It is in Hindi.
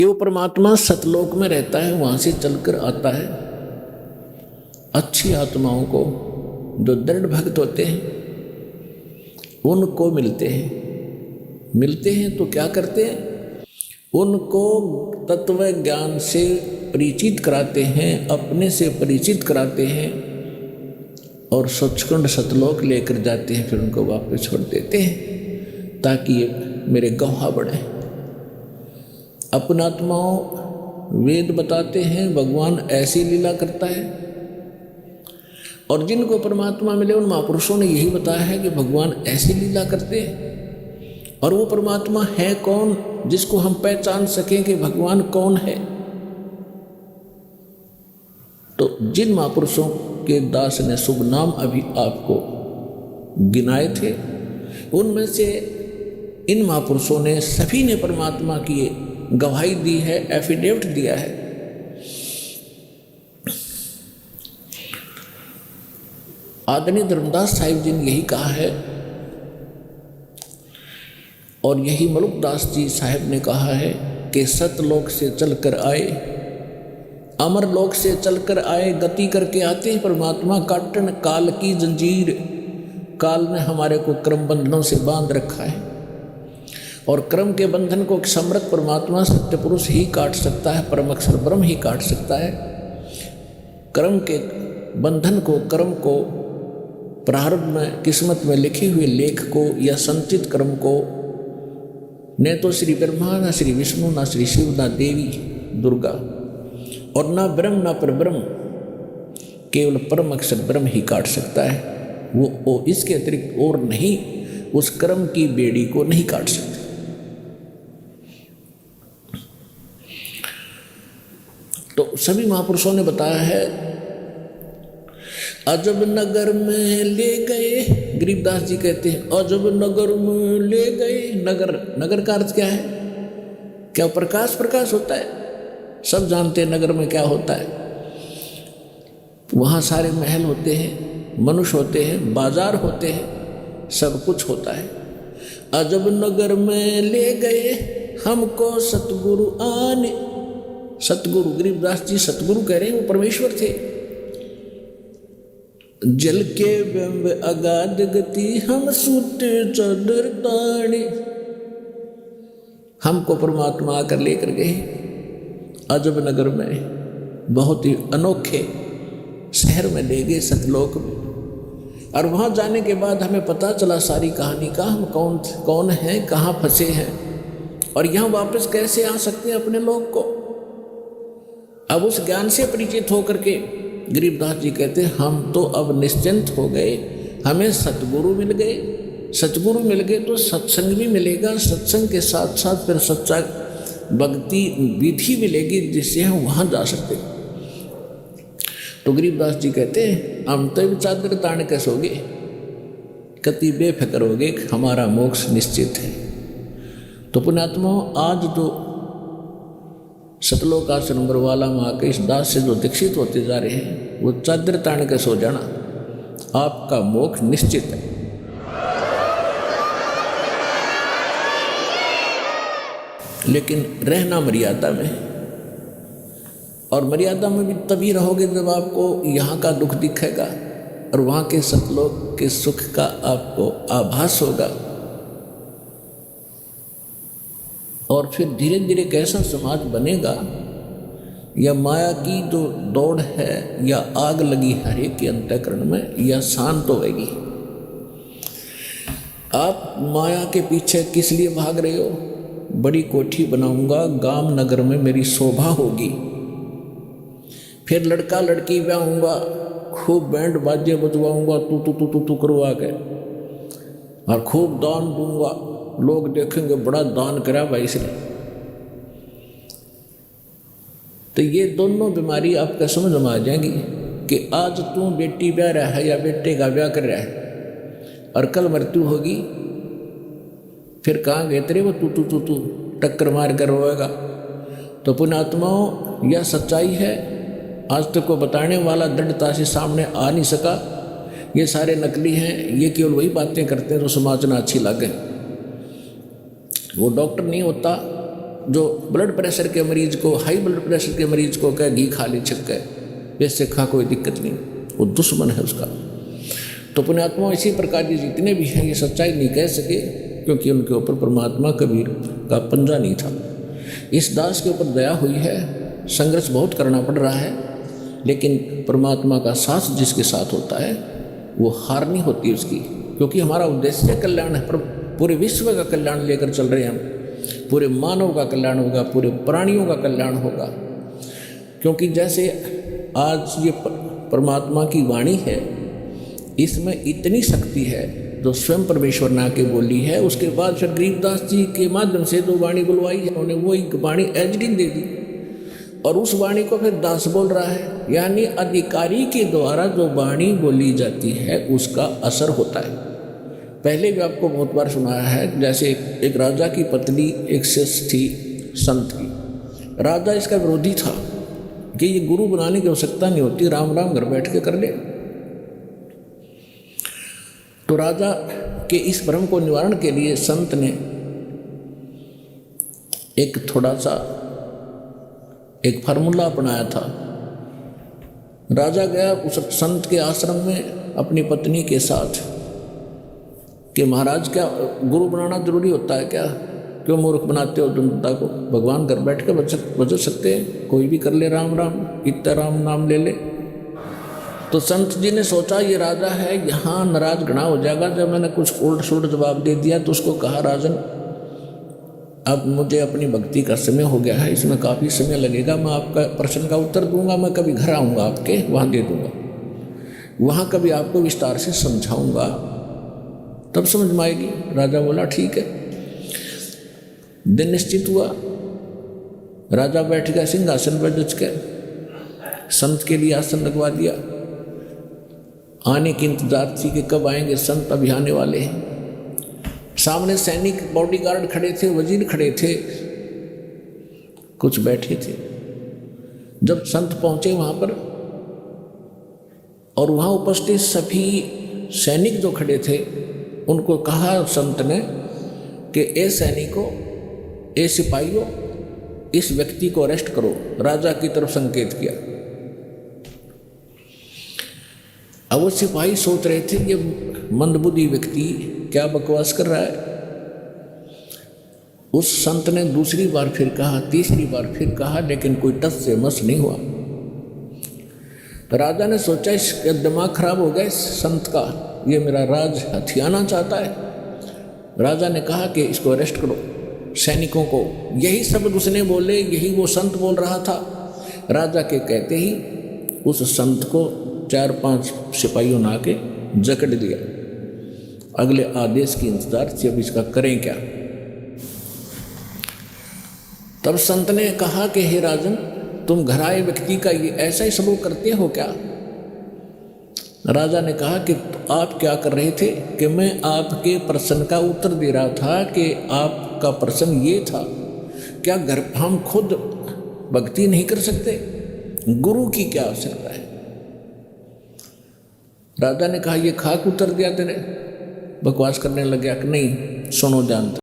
कि वो परमात्मा सतलोक में रहता है, वहां से चलकर आता है। अच्छी आत्माओं को जो दृढ़ भक्त होते हैं उनको मिलते हैं तो क्या करते हैं? उनको तत्व ज्ञान से परिचित कराते हैं, अपने से परिचित कराते हैं और सचखंड सतलोक लेकर जाते हैं। फिर उनको वापस छोड़ देते हैं ताकि ये मेरे गवाह बने। अपना आत्माओं वेद बताते हैं भगवान ऐसी लीला करता है, और जिनको परमात्मा मिले उन महापुरुषों ने यही बताया है कि भगवान ऐसी लीला करते हैं। और वो परमात्मा है कौन जिसको हम पहचान सकें कि भगवान कौन है? तो जिन महापुरुषों के दास ने शुभ नाम अभी आपको गिनाए थे, उनमें से इन महापुरुषों ने सभी ने परमात्मा की गवाही दी है, एफिडेविट दिया है। आदरणीय धर्मदास साहिब जी ने यही कहा है, और यही मलुकदास जी साहिब ने कहा है कि सतलोक से चलकर आए, अमर लोक से चलकर आए, गति करके आते हैं परमात्मा। काटन काल की जंजीर, काल ने हमारे को क्रम बंधनों से बांध रखा है, और क्रम के बंधन को समर्थ परमात्मा सत्य पुरुष ही काट सकता है, परम अक्षर ब्रह्म ही काट सकता है। क्रम के बंधन को, कर्म को, प्रारब्ध में किस्मत में लिखे हुए लेख को या संचित कर्म को न तो श्री ब्रह्मा, ना श्री विष्णु, ना श्री शिव, ना देवी दुर्गा, और ना ब्रह्म ना परब्रह्म, केवल परम अक्षर ब्रह्म ही काट सकता है। वो इसके अतिरिक्त और नहीं उस कर्म की बेड़ी को नहीं काट सकते। तो सभी महापुरुषों ने बताया है। अजब नगर में ले गए, गरीबदास जी कहते हैं अजब नगर में ले गए। नगर का अर्थ क्या है? क्या प्रकाश होता है? सब जानते हैं नगर में क्या होता है। वहाँ सारे महल होते हैं, मनुष्य होते हैं, बाजार होते हैं, सब कुछ होता है। अजब नगर में ले गए हमको सतगुरु आने। सतगुरु, गरीबदास जी सतगुरु कह रहे हैं, वो परमेश्वर थे। जल के बिंब अगाध गति हम सूते चादर ताने। हमको परमात्मा आकर लेकर गए अजब नगर में, बहुत ही अनोखे शहर में ले गए, सतलोक में। और वहाँ जाने के बाद हमें पता चला सारी कहानी का, हम कौन हैं, कहाँ फंसे हैं, और यहाँ वापस कैसे आ सकते हैं अपने लोग को। अब उस ज्ञान से परिचित होकर के गरीबदास जी कहते हैं हम तो अब निश्चिंत हो गए, हमें सतगुरु मिल गए। सतगुरु मिल गए तो सत्संग भी मिलेगा, सत्संग के साथ साथ फिर सच्चा भक्ति विधि मिलेगी जिससे हम वहाँ जा सकते। तो गरीबदास जी कहते हैं हम तो चादर तान के सोगे, कति बेफिक्र हो गए, हमारा मोक्ष निश्चित है। तो पुण्यात्मा, आज जो सतलोक आश्रम नंबर वाला वहाँ के इस दास से जो दीक्षित होते जा रहे हैं, वो चादर तान के सो जाना, आपका मोक्ष निश्चित है। लेकिन रहना मर्यादा में, और मर्यादा में भी तभी रहोगे जब आपको यहाँ का दुख दिखेगा और वहाँ के सतलोक के सुख का आपको आभास होगा। और फिर धीरे धीरे कैसा समाज बनेगा, या माया की जो दौड़ है, या आग लगी हर एक के अंतःकरण में, या शांत होगी। आप माया के पीछे किस लिए भाग रहे हो? बड़ी कोठी बनाऊंगा, गांव नगर में मेरी शोभा होगी, फिर लड़का लड़की ब्याहूंगा, खूब बैंड बाजे बजवाऊंगा, तू करवा के, और खूब दान दूंगा, लोग देखेंगे बड़ा दान करा भाई इसने। तो ये दोनों बीमारी आपका समझ में आ जाएंगी कि आज तू बेटी ब्याह रहा है या बेटे का ब्याह कर रहा है, और कल मृत्यु होगी, फिर कहाँ गए तेरे वो तू टक्कर मार कर रोएगा। तो पुण्यात्माओं, यह सच्चाई है। आज तक को बताने वाला दृढ़ता से सामने आ नहीं सका। ये सारे नकली हैं, ये केवल वही बातें करते हैं जो समाज में अच्छी लगे। वो डॉक्टर नहीं होता, जो ब्लड प्रेशर के मरीज को, हाई ब्लड प्रेशर के मरीज को कह घी खा ले छिक है, वैसे खा कोई दिक्कत नहीं, वो दुश्मन है उसका। तो पुण्यात्मा इसी प्रकार के जितने भी हैं ये सच्चाई नहीं कह सके, क्योंकि उनके ऊपर परमात्मा कबीर का पंजा नहीं था। इस दास के ऊपर दया हुई है, संघर्ष बहुत करना पड़ रहा है, लेकिन परमात्मा का साथ जिसके साथ होता है वो हार नहीं होती उसकी, क्योंकि हमारा उद्देश्य कल्याण है। पूरे विश्व का कल्याण लेकर चल रहे हैं हम, पूरे मानव का कल्याण होगा, पूरे प्राणियों का कल्याण होगा। क्योंकि जैसे आज ये परमात्मा की वाणी है, इसमें इतनी शक्ति है जो स्वयं परमेश्वर ने आके बोली है। उसके बाद फिर गरीबदास जी के माध्यम से जो वाणी बुलवाई है, उन्होंने वही वाणी एजडी दे दी, और उस वाणी को फिर दास बोल रहा है। यानी अधिकारी के द्वारा जो वाणी बोली जाती है उसका असर होता है। पहले भी आपको बहुत बार सुनाया है, जैसे एक राजा की पत्नी एक शिष्य थी संत की। राजा इसका विरोधी था कि ये गुरु बनाने की आवश्यकता नहीं होती, राम राम घर बैठ के कर ले। तो राजा के इस भ्रम को निवारण के लिए संत ने एक थोड़ा सा एक फार्मूला अपनाया था। राजा गया उस संत के आश्रम में अपनी पत्नी के साथ कि महाराज क्या गुरु बनाना जरूरी होता है क्या? क्यों मूर्ख बनाते हो जनता को? भगवान घर बैठ के बच सकते हैं, कोई भी कर ले राम राम, इतना राम नाम ले ले। तो संत जी ने सोचा ये राजा है, यहाँ नाराज घना हो जाएगा। जब मैंने कुछ उल्ट सुलट जवाब दे दिया तो उसको कहा, राजन अब मुझे अपनी भक्ति का समय हो गया है, इसमें काफ़ी समय लगेगा, मैं आपका प्रश्न का उत्तर दूंगा, मैं कभी घर आऊँगा आपके वहाँ दे दूँगा, वहाँ कभी आपको विस्तार से समझाऊँगा, तब समझ में आएगी। राजा बोला ठीक है। दिन निश्चित हुआ, राजा बैठ गया सिंहासन पर जच के, संत के लिए आसन लगवा दिया। आने की इंतजार थी कि कब आएंगे संत, अभी आने वाले हैं। सामने सैनिक बॉडीगार्ड खड़े थे, वजीर खड़े थे, कुछ बैठे थे। जब संत पहुंचे वहां पर और वहां उपस्थित सभी सैनिक जो खड़े थे उनको कहा संत ने कि ए सैनिकों, ए सिपाहियों, इस व्यक्ति को अरेस्ट करो। राजा की तरफ संकेत किया। अब वो सिपाही सोच रहे थे ये मंदबुद्धि व्यक्ति क्या बकवास कर रहा है। उस संत ने दूसरी बार फिर कहा, तीसरी बार फिर कहा, लेकिन कोई टस से मस नहीं हुआ। तो राजा ने सोचा इसका दिमाग खराब हो गया इस संत का, ये मेरा राज हथियाना चाहता है। राजा ने कहा कि इसको अरेस्ट करो। सैनिकों को यही शब्द उसने बोले, यही वो संत बोल रहा था। राजा के कहते ही उस संत को 4-5 सिपाहियों ने आके जकड़ दिया। अगले आदेश की इंतजार थी, अब इसका करें क्या। तब संत ने कहा कि हे राजन, तुम घर आए व्यक्ति का ये ऐसा ही सलूक करते हो क्या? राजा ने कहा कि आप क्या कर रहे थे? कि मैं आपके प्रश्न का उत्तर दे रहा था कि आपका प्रश्न ये था, क्या घर हम खुद भक्ति नहीं कर सकते? गुरु की क्या आवश्यकता है? राजा ने कहा ये खाक उतर दिया तेरे, बकवास करने लग गया कि नहीं, सुनो जानते